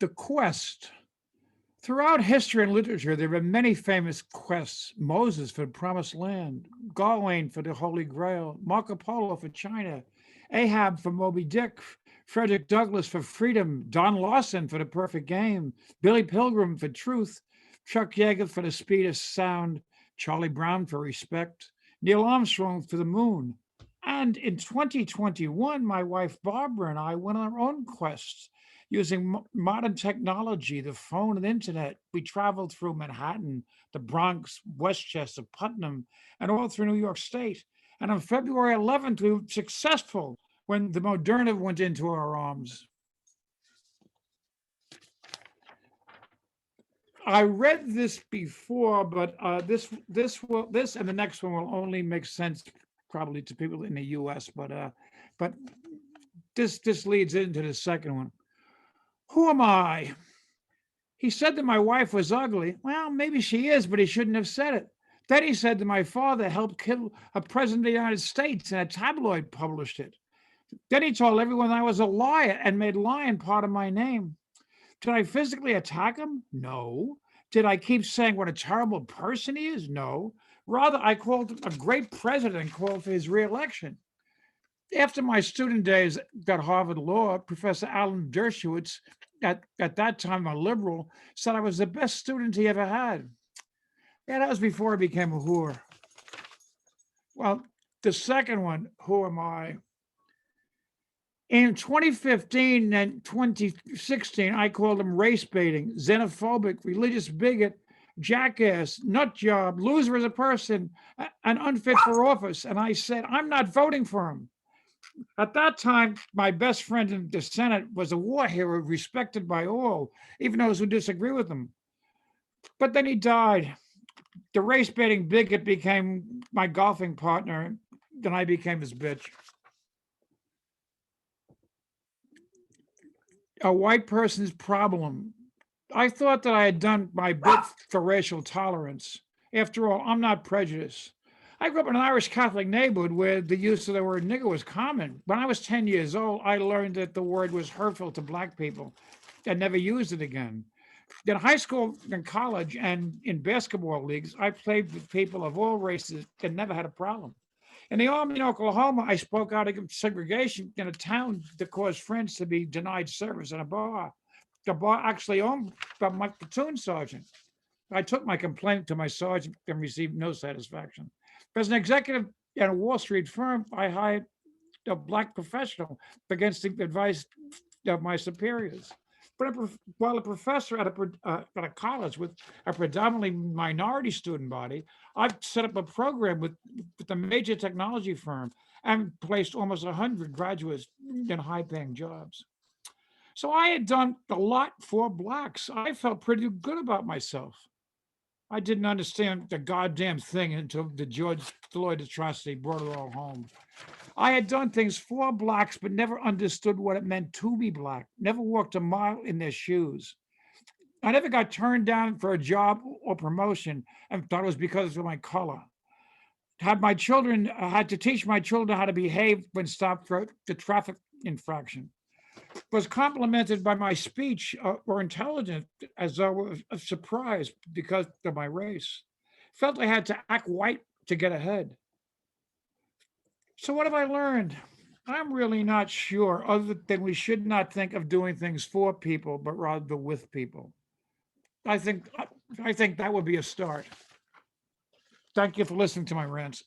The quest. Throughout history and literature, there have been many famous quests. Moses for the Promised Land, Gawain for the Holy Grail, Marco Polo for China, Ahab for Moby Dick, Frederick Douglass for freedom, Don Lawson for the perfect game, Billy Pilgrim for truth, Chuck Yeager for the speed of sound, Charlie Brown for respect, Neil Armstrong for the moon. And in 2021, my wife Barbara and I went on our own quests using modern technology, the phone and the internet. We traveled through Manhattan, the Bronx, Westchester, Putnam, and all through New York State. And on February 11th, we were successful when the Moderna went into our arms. I read this before, but this and the next one will only make sense probably to people in the U.S. But this leads into the second one. Who am I? He said that my wife was ugly. Well, maybe she is, but he shouldn't have said it. Then he said that my father helped kill a president of the United States and a tabloid published it. Then he told everyone I was a liar and made lying part of my name. Did I physically attack him? No. Did I keep saying what a terrible person he is? No. Rather, I called him a great president and called for his reelection. After my student days at Harvard Law, Professor Alan Dershowitz, at that time a liberal, said I was the best student he ever had. Yeah, that was before I became a whore. Well, the second one, who am I? In 2015 and 2016, I called him race baiting, xenophobic, religious bigot, jackass, nut job, loser as a person, and unfit for office. And I said, I'm not voting for him. At that time, my best friend in the Senate was a war hero, respected by all, even those who disagree with him. But then he died. The race baiting bigot became my golfing partner. Then I became his bitch. A white person's problem. I thought that I had done my bit for racial tolerance. After all, I'm not prejudiced. I grew up in an Irish Catholic neighborhood where the use of the word nigger was common. When I was 10 years old, I learned that the word was hurtful to Black people. I never used it again. In high school and college and in basketball leagues, I played with people of all races and never had a problem. In the Army in Oklahoma, I spoke out against segregation in a town that caused friends to be denied service in a bar. The bar actually owned by my platoon sergeant. I took my complaint to my sergeant and received no satisfaction. As an executive at a Wall Street firm, I hired a Black professional against the advice of my superiors. But while a professor at a college with a predominantly minority student body, I've set up a program with a major technology firm and placed almost 100 graduates in high-paying jobs. So I had done a lot for Blacks. I felt pretty good about myself. I didn't understand the goddamn thing until the George Floyd atrocity brought it all home. I had done things for Blacks, but never understood what it meant to be Black, never walked a mile in their shoes. I never got turned down for a job or promotion and thought it was because of my color. Had to teach my children how to behave when stopped for the traffic infraction. Was complimented by my speech or intelligence as though a surprise because of my race. Felt I had to act white to get ahead. So what have I learned? I'm really not sure, other than we should not think of doing things for people, but rather with people. I think that would be a start. Thank you for listening to my rants.